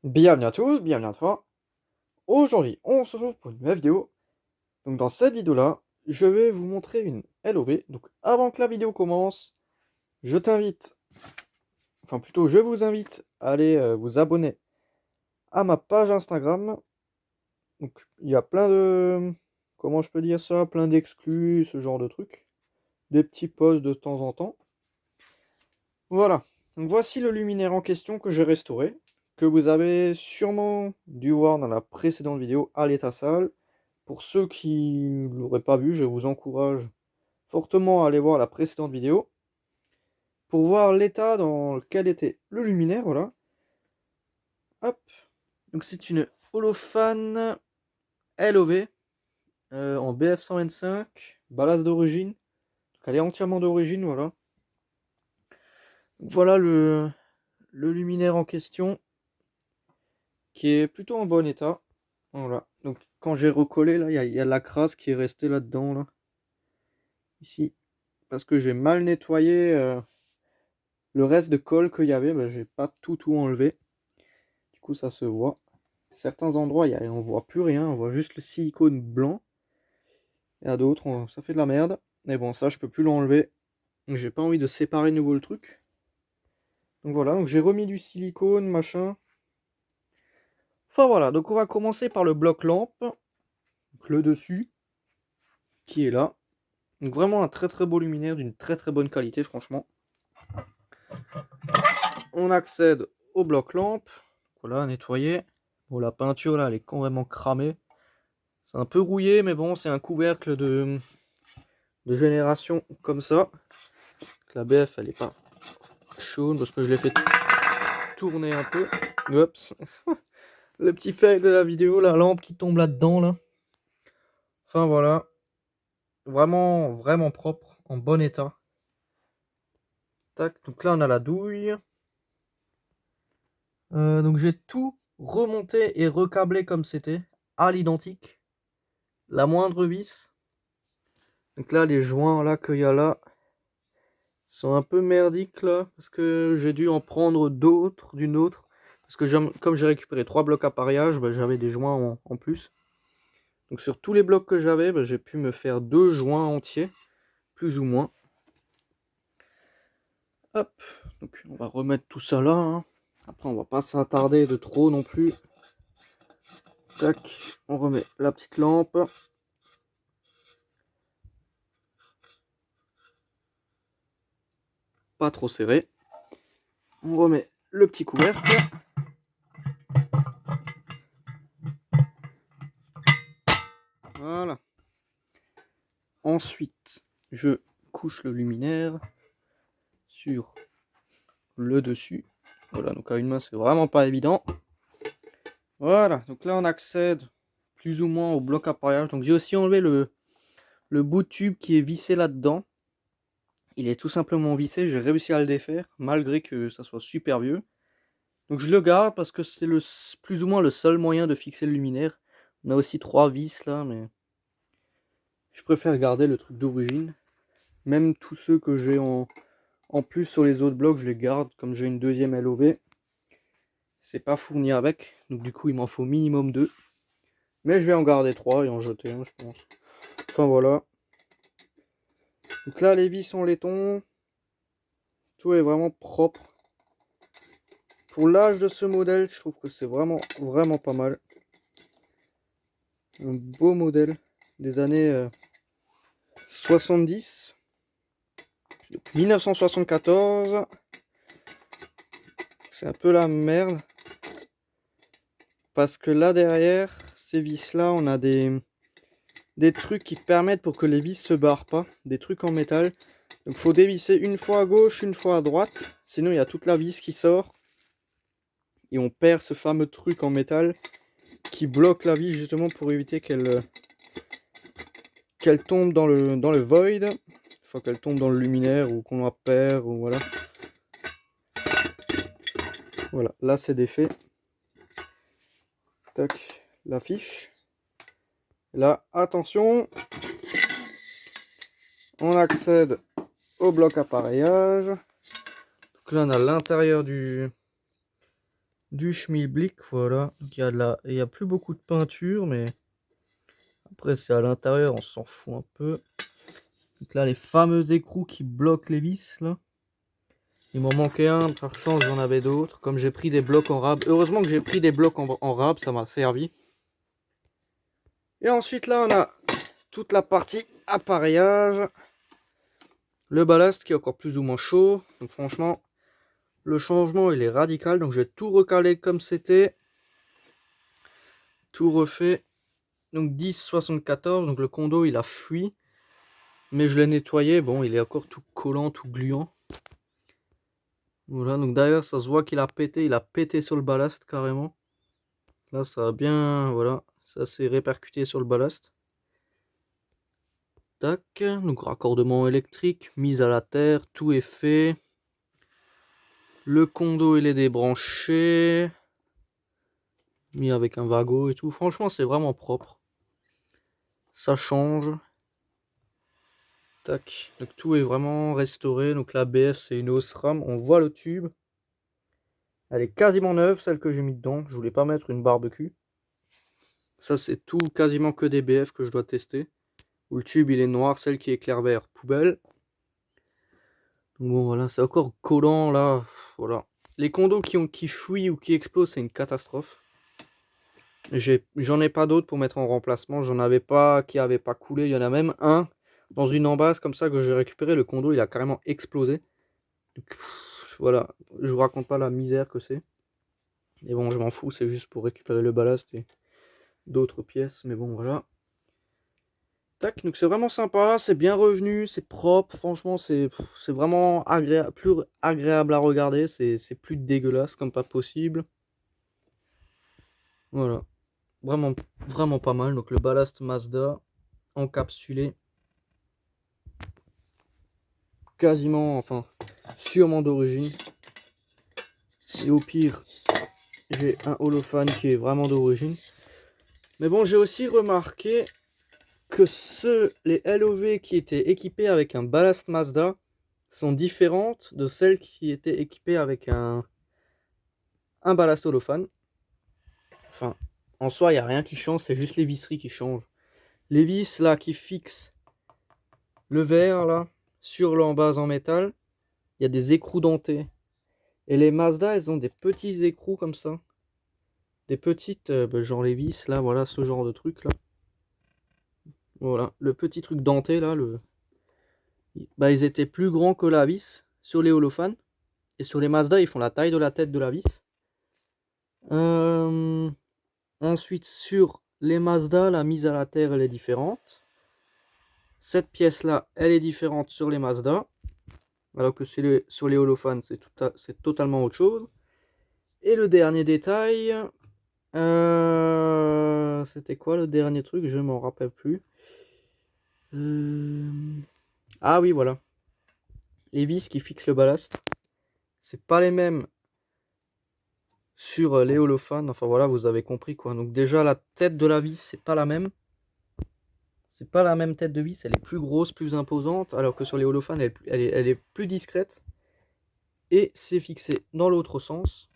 Bienvenue à tous, bienvenue à toi. Aujourd'hui, on se retrouve pour une nouvelle vidéo. Donc dans cette vidéo-là, je vais vous montrer une LOV. Donc avant que la vidéo commence, je t'invite, enfin plutôt je vous invite à aller vous abonner à ma page Instagram. Donc il y a plein de, comment je peux dire ça, plein d'exclus, ce genre de trucs. Des petits posts de temps en temps. Voilà. Donc voici le luminaire en question que j'ai restauré, que vous avez sûrement dû voir dans la précédente vidéo à l'état sale. Pour ceux qui ne l'auraient pas vu, je vous encourage fortement à aller voir la précédente vidéo pour voir l'état dans lequel était le luminaire, voilà. Hop. Donc c'est une Holophane LOV en BF125, ballast d'origine. Donc elle est entièrement d'origine, voilà. Voilà le luminaire en question qui est plutôt en bon état. Voilà. Donc quand j'ai recollé là, il y a la crasse qui est restée là-dedans là. Ici. Parce que j'ai mal nettoyé le reste de colle qu'il y avait, bah, j'ai pas tout enlevé. Du coup, ça se voit. Certains endroits, on voit plus rien, on voit juste le silicone blanc. Et à d'autres, ça fait de la merde. Mais bon, ça, je peux plus l'enlever. Donc, j'ai pas envie de séparer de nouveau le truc. Donc voilà, donc j'ai remis du silicone, machin. Enfin voilà, donc on va commencer par le bloc lampe. Donc, le dessus, qui est là. Donc vraiment un très beau luminaire d'une très bonne qualité, franchement. On accède au bloc lampe. Voilà, nettoyé. Bon, la peinture là, elle est complètement cramée. C'est un peu rouillé, mais bon, c'est un couvercle de génération comme ça. La BF, elle est pas chaude parce que je l'ai fait tourner un peu. Oups. Le petit fail de la vidéo, la lampe qui tombe là-dedans, là. Enfin, voilà. Vraiment propre, en bon état. Tac, donc là, on a la douille. Donc j'ai tout remonté et recablé comme c'était, à l'identique. La moindre vis. Donc là, les joints là qu'il y a là sont un peu merdiques là, parce que j'ai dû en prendre d'autres d'une autre. Parce que comme j'ai récupéré 3 blocs appareillage, bah, j'avais des joints en plus. Donc sur tous les blocs que j'avais, bah, j'ai pu me faire 2 joints entiers, plus ou moins. Hop, donc on va remettre tout ça là. Hein. Après on va pas s'attarder de trop non plus. Tac, on remet la petite lampe. Pas trop serré. On remet le petit couvercle. Voilà. Ensuite, je couche le luminaire sur le dessus. Voilà, donc à une main, c'est vraiment pas évident. Voilà, donc là, on accède plus ou moins au bloc appareillage. Donc j'ai aussi enlevé le bout de tube qui est vissé là-dedans. Il est tout simplement vissé, j'ai réussi à le défaire, malgré que ça soit super vieux. Donc je le garde parce que c'est plus ou moins le seul moyen de fixer le luminaire. On a aussi 3 vis là, mais je préfère garder le truc d'origine. Même tous ceux que j'ai en plus sur les autres blocs, je les garde comme j'ai une deuxième LOV. C'est pas fourni avec, donc du coup il m'en faut minimum 2. Mais je vais en garder 3 et en jeter un, je pense. Enfin voilà. Donc là les vis sont laiton. Tout est vraiment propre. Pour l'âge de ce modèle, je trouve que c'est vraiment pas mal. Un beau modèle des années 70. 1974. C'est un peu la merde. Parce que là derrière, ces vis là, on a des trucs qui permettent pour que les vis se barrent pas. Des trucs en métal. Donc faut dévisser une fois à gauche, une fois à droite. Sinon il y a toute la vis qui sort. Et on perd ce fameux truc en métal qui bloque la vis justement pour éviter qu'elle tombe dans le void. Enfin qu'elle tombe dans le luminaire ou qu'on la perd ou voilà. Voilà, là c'est défait. Tac, la fiche. Là, attention. On accède au bloc appareillage. Donc là on a l'intérieur du du schmilblick, voilà. Donc, il y a plus beaucoup de peinture, mais après c'est à l'intérieur, on s'en fout un peu. Donc là, les fameux écrous qui bloquent les vis, là. Il m'en manquait un, par chance j'en avais d'autres. Comme j'ai pris des blocs en rab. Heureusement que j'ai pris des blocs en rab, ça m'a servi. Et ensuite là, on a toute la partie appareillage. Le ballast qui est encore plus ou moins chaud. Donc franchement, le changement il est radical. Donc j'ai tout recalé comme c'était. Tout refait. Donc 10,74. Donc le condo il a fui. Mais je l'ai nettoyé. Bon, il est encore tout collant, tout gluant. Voilà, donc d'ailleurs ça se voit qu'il a pété. Il a pété sur le ballast carrément. Là ça a bien, voilà, ça s'est répercuté sur le ballast. Tac, donc raccordement électrique, mise à la terre, tout est fait. Le condo il est débranché, mis avec un wagon et tout. Franchement c'est vraiment propre. Ça change. Tac, donc tout est vraiment restauré. Donc la BF c'est une Osram, on voit le tube. Elle est quasiment neuve, celle que j'ai mis dedans. Je voulais pas mettre une barbecue. Ça c'est tout quasiment que des BF que je dois tester. Où le tube il est noir, celle qui est clair vert, poubelle. Donc bon voilà, c'est encore collant là. Voilà. Les condos qui fuient ou qui explosent, c'est une catastrophe. J'en ai pas d'autres pour mettre en remplacement. J'en avais pas qui avait pas coulé. Il y en a même un dans une embase comme ça que j'ai récupéré. Le condo il a carrément explosé. Donc, voilà, je vous raconte pas la misère que c'est. Et bon, je m'en fous, c'est juste pour récupérer le ballast et d'autres pièces. Mais bon, voilà. Tac, donc c'est vraiment sympa, c'est bien revenu, c'est propre. Franchement, c'est vraiment plus agréable à regarder. C'est plus dégueulasse comme pas possible. Voilà. Vraiment, vraiment pas mal. Donc le ballast Mazda encapsulé. Quasiment, enfin, sûrement d'origine. Et au pire, j'ai un holophane qui est vraiment d'origine. Mais bon, j'ai aussi remarqué que les LOV qui étaient équipés avec un ballast Mazda sont différentes de celles qui étaient équipées avec un ballast holophane. Enfin, en soi, il n'y a rien qui change, c'est juste les visseries qui changent. Les vis là qui fixent le verre là sur l'embase en métal, il y a des écrous dentés. Et les Mazda, elles ont des petits écrous comme ça. Des petites, genre les vis là, voilà, ce genre de truc là. Voilà, le petit truc denté là, bah, ils étaient plus grands que la vis sur les holophanes. Et sur les Mazda, ils font la taille de la tête de la vis. Ensuite, sur les Mazda, la mise à la terre, elle est différente. Cette pièce-là, elle est différente sur les Mazda. Alors que sur les holophanes, c'est totalement autre chose. Et le dernier détail, c'était quoi le dernier truc? Je m'en rappelle plus. Ah oui, voilà. Les vis qui fixent le ballast, c'est pas les mêmes sur les holophanes. Enfin voilà, vous avez compris quoi. Donc déjà, la tête de la vis, c'est pas la même. C'est pas la même tête de vis, elle est plus grosse, plus imposante, alors que sur les holophanes, elle est plus discrète. Et c'est fixé dans l'autre sens.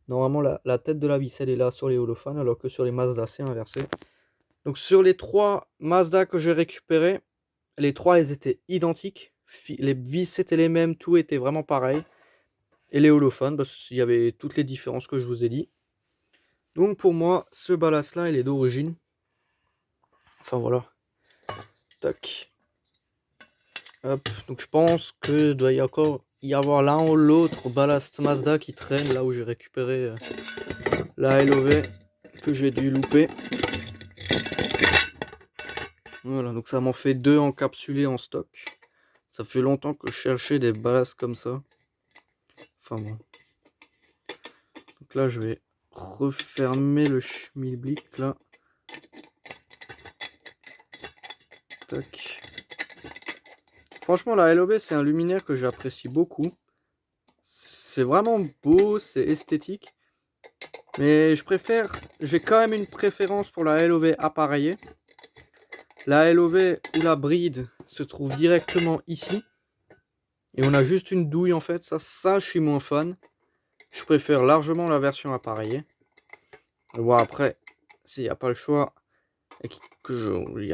Normalement, la tête de la vis, elle est là sur les holophanes, alors que sur les Mazda, c'est inversé. Donc sur les 3 Mazda que j'ai récupérés, les 3, elles étaient identiques. Les vis, c'était les mêmes, tout était vraiment pareil. Et les holophanes, parce qu'il y avait toutes les différences que je vous ai dit. Donc pour moi, ce ballast-là, il est d'origine. Enfin voilà. Tac. Hop, donc je pense que doit y encore y avoir l'un ou l'autre ballast Mazda qui traîne là où j'ai récupéré la LOV que j'ai dû louper. Voilà, donc ça m'en fait 2 encapsulés en stock. Ça fait longtemps que je cherchais des ballasts comme ça. Enfin bon. Donc là je vais refermer le schmilblick là. Tac. Franchement la LOV c'est un luminaire que j'apprécie beaucoup. C'est vraiment beau, c'est esthétique. Mais j'ai quand même une préférence pour la LOV appareillée. La LOV ou la bride se trouve directement ici. Et on a juste une douille en fait, ça je suis moins fan. Je préfère largement la version appareillée. Bon, après, s'il n'y a pas le choix et qu'il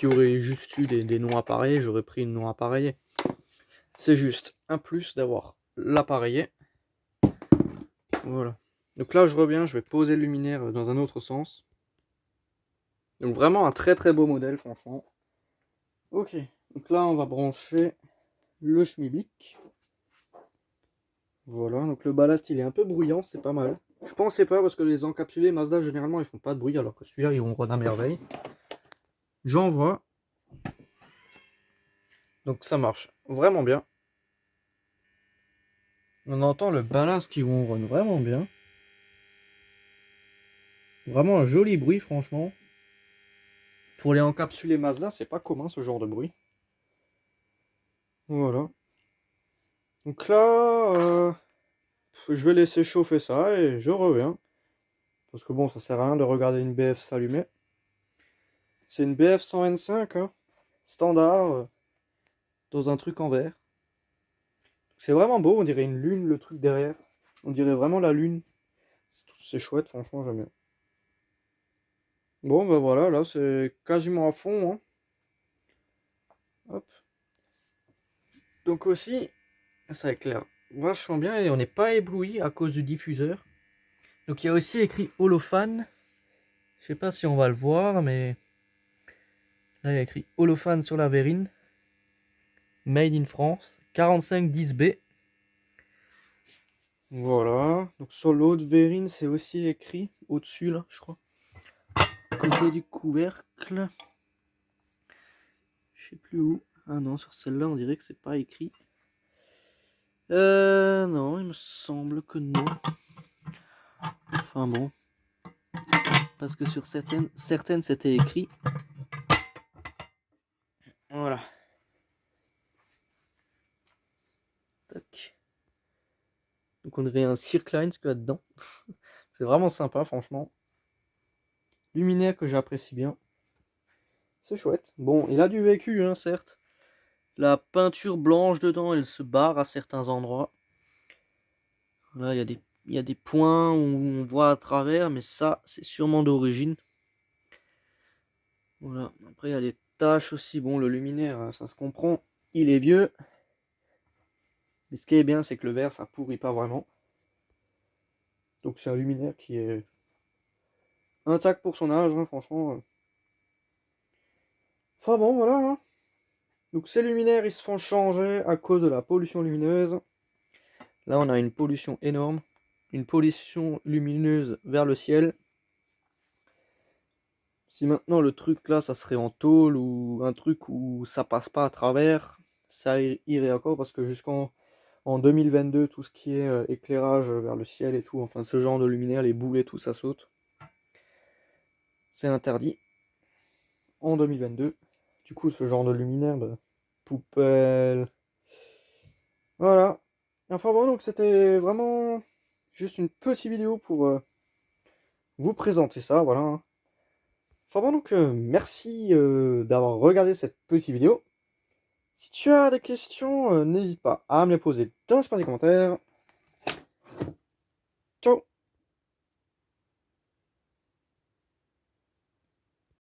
y aurait juste eu des non appareillés, j'aurais pris une non appareillée. C'est juste un plus d'avoir l'appareillé. Voilà. Donc là, je reviens, je vais poser le luminaire dans un autre sens. Donc vraiment un très très beau modèle, franchement. Ok, donc là, on va brancher le schmilblick. Voilà, donc le ballast, il est un peu bruyant, c'est pas mal. Je pensais pas, parce que les encapsulés Mazda, généralement, ils font pas de bruit, alors que celui-là, ils ronronne à merveille. J'envoie. Donc ça marche vraiment bien. On entend le ballast qui ronronne vraiment bien. Vraiment un joli bruit, franchement. Pour les encapsulés Mazda, c'est pas commun ce genre de bruit. Voilà. Donc là, je vais laisser chauffer ça et je reviens. Parce que bon, ça sert à rien de regarder une BF s'allumer. C'est une BF 125, hein, standard, dans un truc en verre. C'est vraiment beau, on dirait une lune le truc derrière. On dirait vraiment la lune. C'est chouette, franchement, j'aime bien. Bon, ben voilà, là c'est quasiment à fond, hein. Hop. Donc aussi, ça éclaire vachement bien et on n'est pas ébloui à cause du diffuseur. Donc il y a aussi écrit Holophane. Je sais pas si on va le voir, mais là il y a écrit Holophane sur la verrine. Made in France, 4510B. Voilà, donc sur l'autre verrine, c'est aussi écrit au-dessus là, je crois. Côté du couvercle. Je sais plus où. Ah non, sur celle-là, on dirait que c'est pas écrit. Non, il me semble que non. Enfin bon. Parce que sur certaines c'était écrit. Voilà. Tac. Donc on dirait un Circline ce qu'il y a dedans. C'est vraiment sympa, franchement. Luminaire que j'apprécie bien. C'est chouette. Bon, il a du vécu, hein, certes. La peinture blanche dedans, elle se barre à certains endroits. Là, il y a des points où on voit à travers, mais ça, c'est sûrement d'origine. Voilà. Après, il y a des taches aussi. Bon, le luminaire, ça se comprend. Il est vieux. Mais ce qui est bien, c'est que le verre, ça pourrit pas vraiment. Donc c'est un luminaire qui est intact pour son âge, hein, franchement. Enfin bon, voilà, hein. Donc ces luminaires, ils se font changer à cause de la pollution lumineuse. Là, on a une pollution énorme. Une pollution lumineuse vers le ciel. Si maintenant le truc là, ça serait en tôle ou un truc où ça passe pas à travers, ça irait encore parce que jusqu'en 2022, tout ce qui est éclairage vers le ciel et tout, enfin ce genre de luminaire, les boules et tout, ça saute. C'est interdit en 2022. Du coup, ce genre de luminaire, bah, poubelle. Voilà. Enfin bon, donc c'était vraiment juste une petite vidéo pour vous présenter ça, voilà, hein. Enfin bon, donc merci d'avoir regardé cette petite vidéo. Si tu as des questions, n'hésite pas à me les poser dans l'espace des commentaires. Ciao!